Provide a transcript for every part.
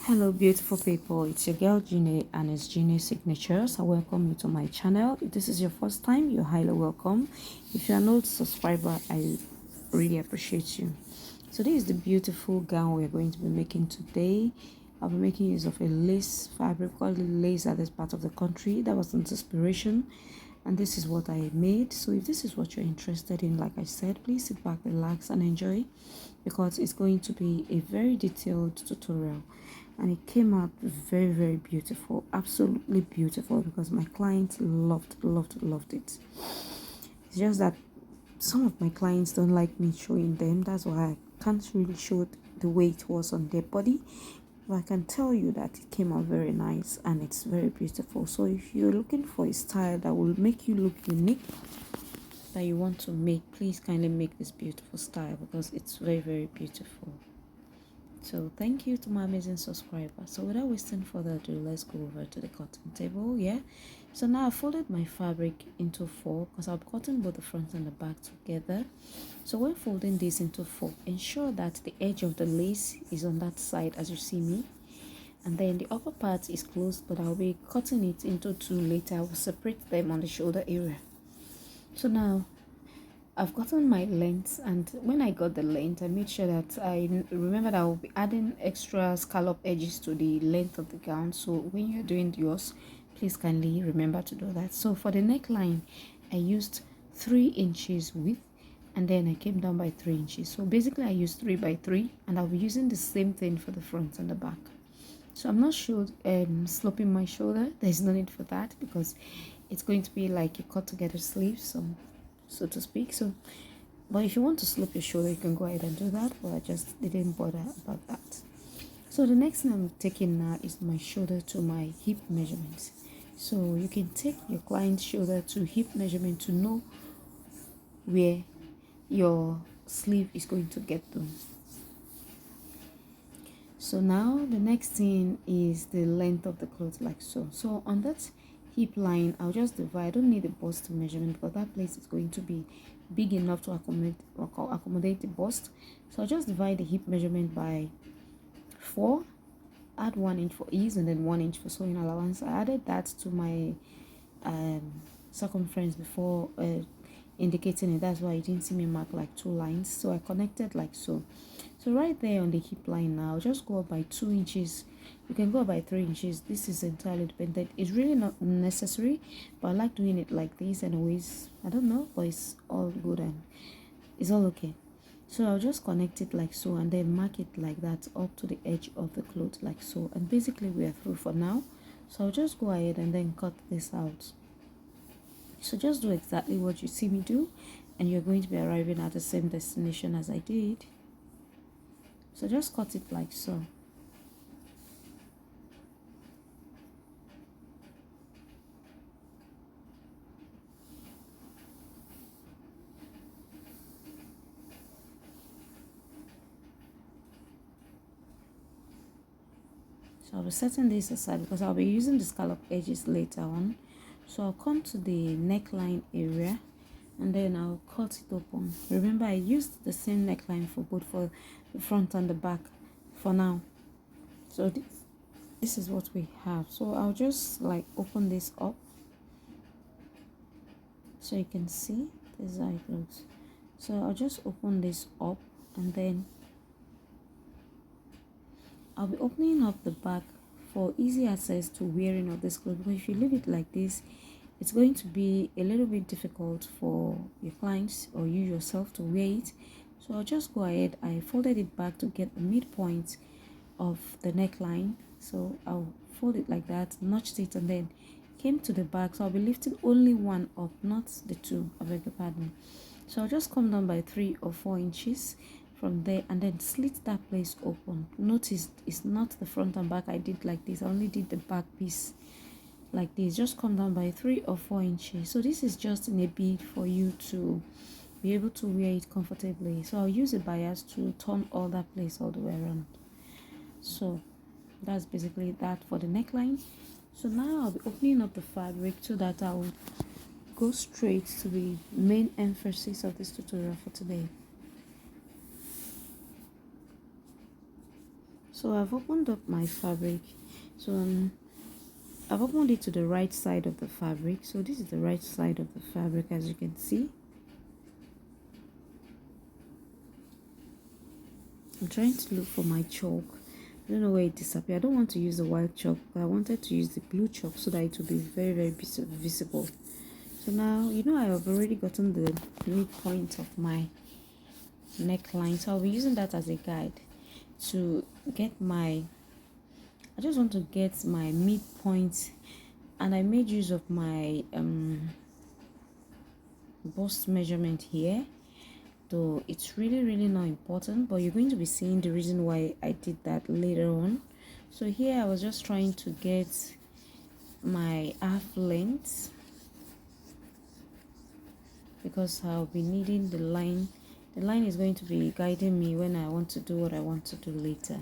Hello beautiful people, it's your girl Genie and it's Genie Signatures. I welcome you to my channel. If this is your first time, you're highly welcome. If you are not a subscriber, I really appreciate you. So this is the beautiful gown we're going to be making today. I'll be making use of a lace fabric called lace at this part of the country. That was an inspiration and this is what I made. So if this is what you're interested in, like I said, please sit back, relax and enjoy, because it's going to be a very detailed tutorial and it came out very beautiful, absolutely beautiful, because my clients loved it. It's just that some of my clients don't like me showing them. That's why I can't really show the way it was on their body, but I can tell you that it came out very nice and it's very beautiful. So if you're looking for a style that will make you look unique, that you want to make, please kindly make this beautiful style, because it's very beautiful. So thank you to my amazing subscribers. So without wasting further ado, let's go over to the cutting table. So now I folded my fabric into four, because I'll be cutting both the front and the back together. So when folding this into four, ensure that the edge of the lace is on that side as you see me, and then the upper part is closed, but I'll be cutting it into two later. I will separate them on the shoulder area. So now I've gotten my length, and when I got the length, I made sure that I remember that I will be adding extra scallop edges to the length of the gown. So when you're doing yours, please kindly remember to do that. So for the neckline, I used 3 inches width, and then I came down by 3 inches. So basically I used 3 by 3, and I'll be using the same thing for the front and the back. So I'm not sure sloping my shoulder. There's no need for that, because it's going to be like a cut together sleeve, so to speak. So but if you want to slope your shoulder, you can go ahead and do that, but I just didn't bother about that. So the next thing I'm taking now is my shoulder to my hip measurements. So you can take your client's shoulder to hip measurement to know where your sleeve is going to get to. So now the next thing is the length of the cloth, like so on that hip line, I'll just divide. I don't need the bust measurement, because that place is going to be big enough to accommodate the bust. So I'll just divide the hip measurement by 4, add 1 inch for ease, and then 1 inch for sewing allowance. I added that to my circumference before indicating it. That's why you didn't see me mark like 2 lines. So I connected like so. So right there on the hip line now, just go up by 2 inches. You can go up by 3 inches. This is entirely dependent. It's really not necessary, but I like doing it like this anyways. I don't know, but it's all good and it's all okay. So I'll just connect it like so, and then mark it like that up to the edge of the cloth like so. And basically we are through for now. So I'll just go ahead and then cut this out. So just do exactly what you see me do, and you're going to be arriving at the same destination as I did. So just cut it like so. So I'll be setting this aside, because I'll be using the scallop edges later on. So I'll come to the neckline area, and then I'll cut it open. Remember, I used the same neckline for both for the front and the back for now. So this is what we have. So I'll just like open this up so you can see this is how it looks. So I'll just open this up, and then I'll be opening up the back for easy access to wearing of this clothes, because if you leave it like this, it's going to be a little bit difficult for your clients or you yourself to wear it. So I'll just go ahead. I folded it back to get the midpoint of the neckline. So I'll fold it like that, notched it, and then came to the back. So I'll be lifting only one up, not the two. I beg your pardon. So I'll just come down by 3 or 4 inches from there, and then slit that place open. Notice it's not the front and back I did like this. I only did the back piece like this. Just come down by 3 or 4 inches. So this is just in a bid for you to be able to wear it comfortably. So I'll use a bias to turn all that place all the way around. So that's basically that for the neckline. So now I'll be opening up the fabric so that I will go straight to the main emphasis of this tutorial for today. So I've opened up my fabric. So I've opened it to the right side of the fabric. So this is the right side of the fabric, as you can see. I'm trying to look for my chalk. I don't know where it disappeared. I don't want to use the white chalk, but I wanted to use the blue chalk so that it will be very, very visible. So now, you know, I have already gotten the midpoint of my neckline. So I'll be using that as a guide to get my, I just want to get my midpoint, and I made use of my bust measurement here. Though it's really not important, but you're going to be seeing the reason why I did that later on. So here I was just trying to get my half length, because I'll be needing the line. The line is going to be guiding me when I want to do what I want to do later.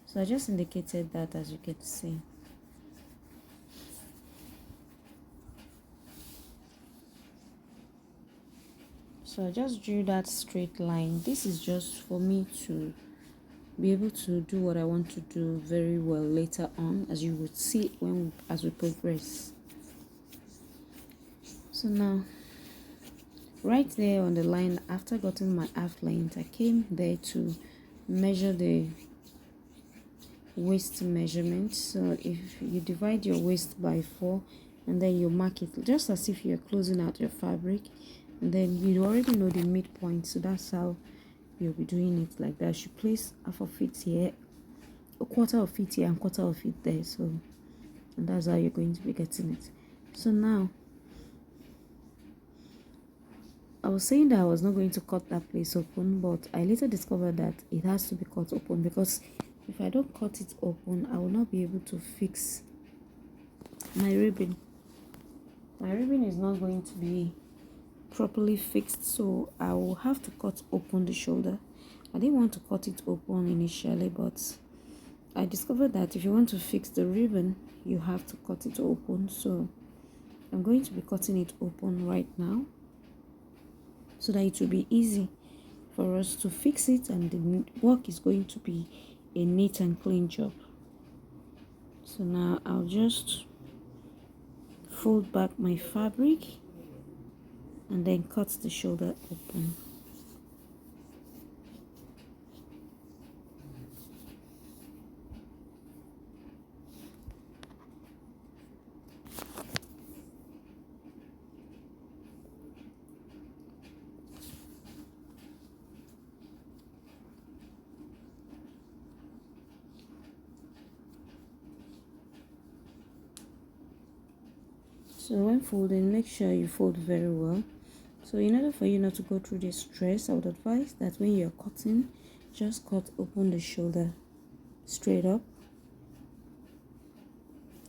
So I just indicated that, as you can see. So I just drew that straight line. This is just for me to be able to do what I want to do very well later on, as you would see as we progress. So now, right there on the line, after getting my half length, I came there to measure the waist measurement. So if you divide your waist by 4 and then you mark it just as if you're closing out your fabric, and then you already know the midpoint. So that's how you'll be doing it, like that. You place half of it here, a quarter of it here, and quarter of it there. So, and that's how you're going to be getting it. So now, I was saying that I was not going to cut that place open, but I later discovered that it has to be cut open, because if I don't cut it open, I will not be able to fix my ribbon. My ribbon is not going to be properly fixed, so I will have to cut open the shoulder. I didn't want to cut it open initially, but I discovered that if you want to fix the ribbon, you have to cut it open. So I'm going to be cutting it open right now, so that it will be easy for us to fix it, and the work is going to be a neat and clean job. So now I'll just fold back my fabric and then cut the shoulder open. So when folding, make sure you fold very well. So in order for you not to go through this stress, I would advise that when you're cutting, just cut open the shoulder straight up.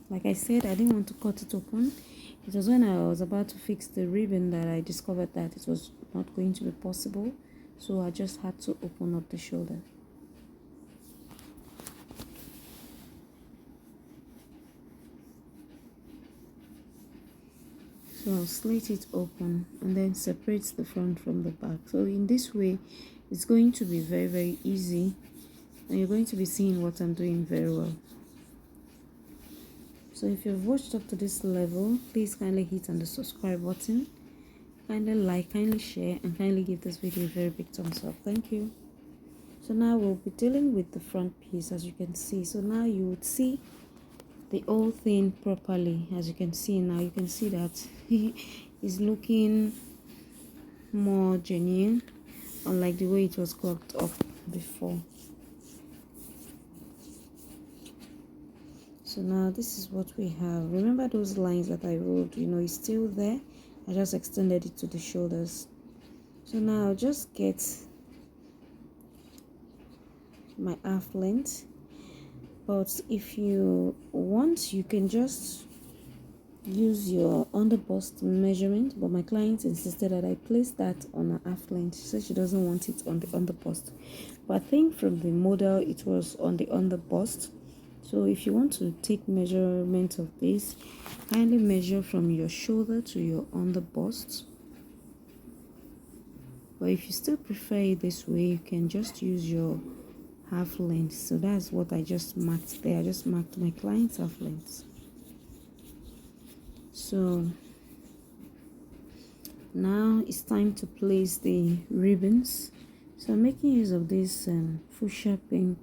Like I said, I didn't want to cut it open. It was when I was about to fix the ribbon that I discovered that it was not going to be possible. So I just had to open up the shoulder. So I'll slit it open and then separate the front from the back. So in this way, it's going to be very easy, and you're going to be seeing what I'm doing very well. So if you've watched up to this level, please kindly hit on the subscribe button, kindly like, kindly share, and kindly give this video a very big thumbs up. Thank you. So now we'll be dealing with the front piece, as you can see. So now you would see the whole thing properly. As you can see now, you can see that is looking more genuine, unlike the way it was clocked up before. So now this is what we have. Remember those lines that I wrote, you know, it's still there. I just extended it to the shoulders. So now I'll just get my half length, but if you want, you can just use your underbust measurement, but my client insisted that I place that on a half length. She said she doesn't want it on the underbust, but I think from the model it was on the underbust. So if you want to take measurement of this, kindly measure from your shoulder to your underbust. But if you still prefer it this way, you can just use your half length. So that's what I just marked there. I just marked my client's half length. So now it's time to place the ribbons. So I'm making use of this fuchsia pink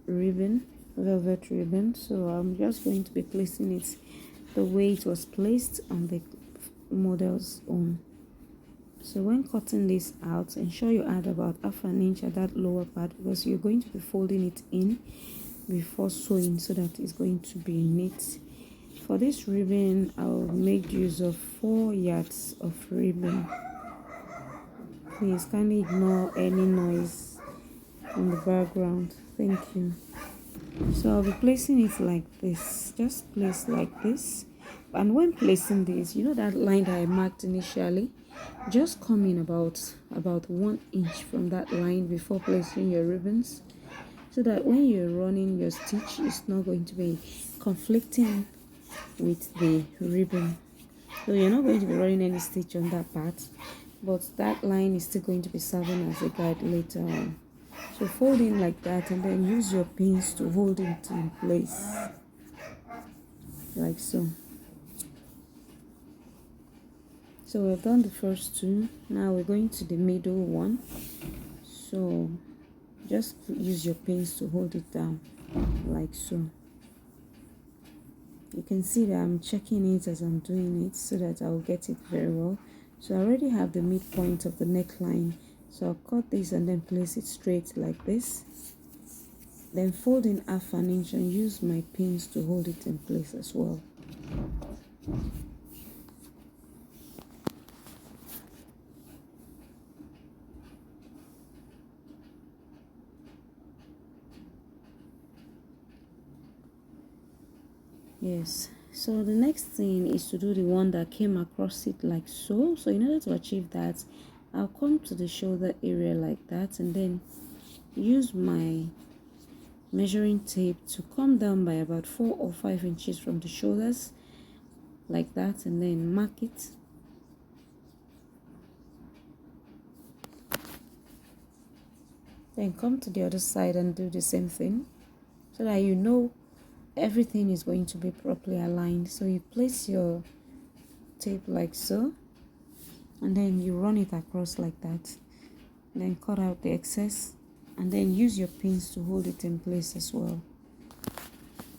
ribbon, velvet ribbon. So I'm just going to be placing it the way it was placed on the model's own. So when cutting this out, ensure you add about half an inch at that lower part, because you're going to be folding it in before sewing so that it's going to be neat. For this ribbon, I'll make use of 4 yards of ribbon. Please kindly ignore any noise in the background. Thank you. So I'll be placing it like this. Just place like this. And when placing this, you know that line that I marked initially, just come in about 1 inch from that line before placing your ribbons, so that when you're running your stitch, it's not going to be conflicting with the ribbon. So you're not going to be running any stitch on that part, but that line is still going to be serving as a guide later on. So fold in like that, and then use your pins to hold it in place like so. So we've done the first two. Now we're going to the middle one. So just use your pins to hold it down like so. You can see that I'm checking it as I'm doing it so that I'll get it very well. So I already have the midpoint of the neckline, so I'll cut this and then place it straight like this, then fold in half an inch and use my pins to hold it in place as well. Yes, so the next thing is to do the one that came across it like so. So in order to achieve that, I'll come to the shoulder area like that, and then use my measuring tape to come down by about 4 or 5 inches from the shoulders like that, and then mark it. Then come to the other side and do the same thing, so that you know everything is going to be properly aligned. So you place your tape like so, and then you run it across like that, then cut out the excess, and then use your pins to hold it in place as well.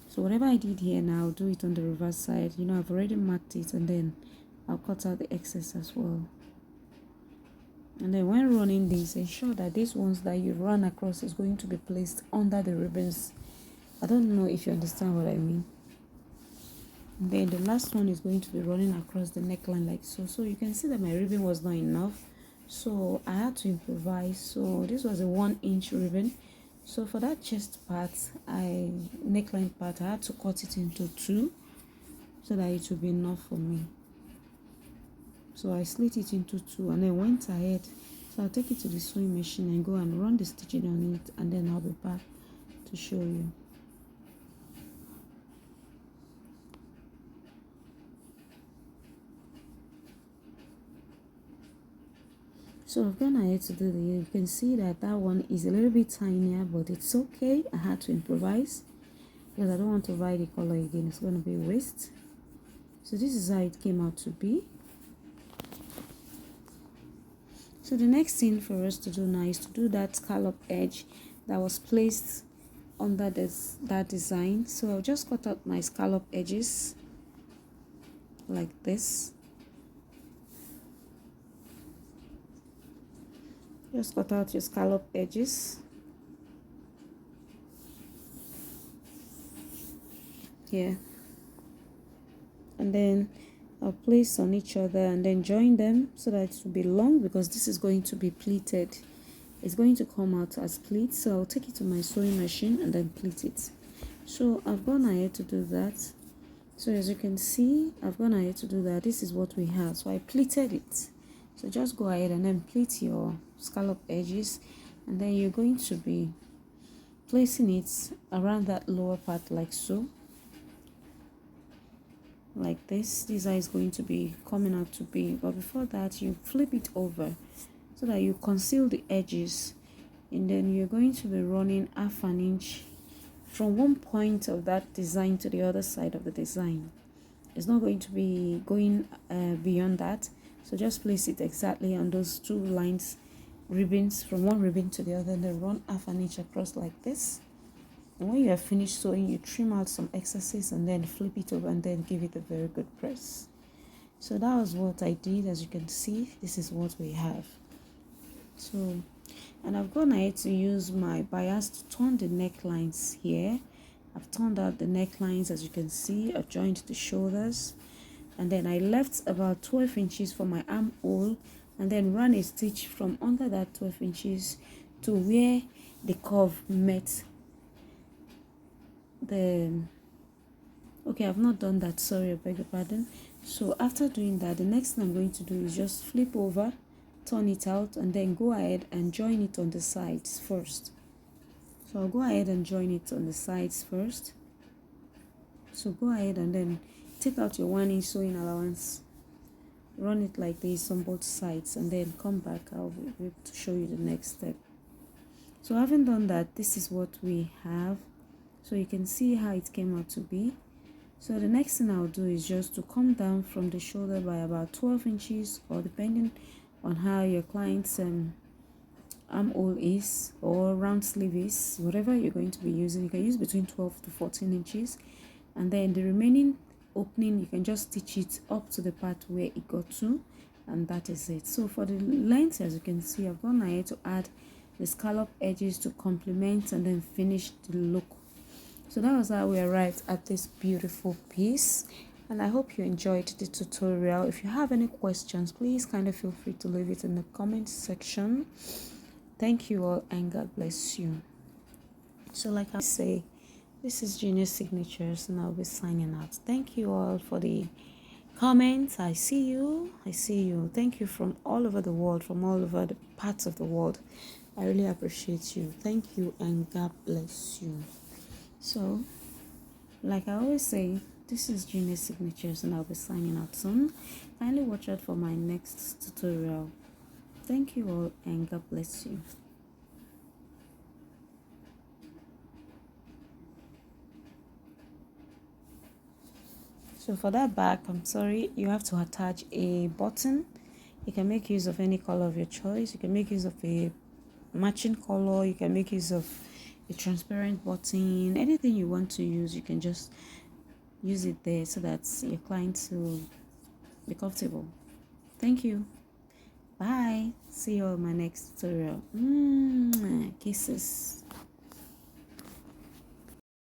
So whatever I did here now, I'll do it on the reverse side. You know, I've already marked it, and then I'll cut out the excess as well. And then when running this, ensure that these ones that you run across is going to be placed under the ribbons. I don't know if you understand what I mean. And then the last one is going to be running across the neckline like so. So you can see that my ribbon was not enough, so I had to improvise. So this was a 1 inch ribbon. So for that chest part, neckline part, I had to cut it into 2 so that it would be enough for me. So I slit it into 2 and then went ahead. So I'll take it to the sewing machine and go and run the stitching on it, and then I'll be back to show you. So I've gone ahead to do the, you can see that one is a little bit tinier, but it's okay. I had to improvise because I don't want to buy the color again. It's going to be a waste. So this is how it came out to be. So the next thing for us to do now is to do that scallop edge that was placed under that design. So I'll just cut out my scallop edges like this. Just cut out your scallop edges here, and then I'll place on each other and then join them so that it will be long, because this is going to be pleated. It's going to come out as pleats, so I'll take it to my sewing machine and then pleat it. So I've gone ahead to do that. So as you can see, I've gone ahead to do that. This is what we have. So I pleated it. So just go ahead and then pleat your scallop edges, and then you're going to be placing it around that lower part like so, like this. This eye is going to be coming out to be, but before that you flip it over so that you conceal the edges and then you're going to be running half an inch from one point of that design to the other side of the design. It's not going to be going beyond that, so just place it exactly on those two lines, ribbons, from one ribbon to the other, and then run half an inch across like this. And when you have finished sewing, you trim out some excesses and then flip it over and then give it a very good press. So that was what I did. As you can see, this is what we have. So, and I've gone ahead to use my bias to turn the necklines here. I've turned out the necklines, as you can see. I've joined the shoulders, and then I left about 12 inches for my armhole, and then ran a stitch from under that 12 inches to where the curve met the okay, I've not done that, sorry, I beg your pardon. So after doing that, the next thing I'm going to do is just flip over, turn it out, and then go ahead and join it on the sides first. So I'll go ahead and join it on the sides first. So go ahead and then take out your 1 inch sewing allowance, run it like this on both sides, and then come back. I'll be able to show you the next step. So having done that, this is what we have. So you can see how it came out to be. So the next thing I'll do is just to come down from the shoulder by about 12 inches, or depending on how your client's armhole is, or round sleeve is, whatever you're going to be using. You can use between 12 to 14 inches, and then the remaining opening you can just stitch it up to the part where it got to, and that is it. So for the length, as you can see, I've gone ahead to add the scallop edges to complement and then finish the look. So that was how we arrived at this beautiful piece, and I hope you enjoyed the tutorial. If you have any questions, please kind of feel free to leave it in the comment section. Thank you all, and God bless you. So like I say, this is Genius Signatures, and I'll be signing out. Thank you all for the comments. I see you. Thank you from all over the world, from all over the parts of the world. I really appreciate you. Thank you, and God bless you. So, like I always say, this is Genius Signatures, and I'll be signing out soon. Kindly watch out for my next tutorial. Thank you all, and God bless you. So for that back, I'm sorry, you have to attach a button. You can make use of any color of your choice. You can make use of a matching color. You can make use of a transparent button. Anything you want to use, you can just use it there so that your clients will be comfortable. Thank you. Bye. See you on my next tutorial. Kisses.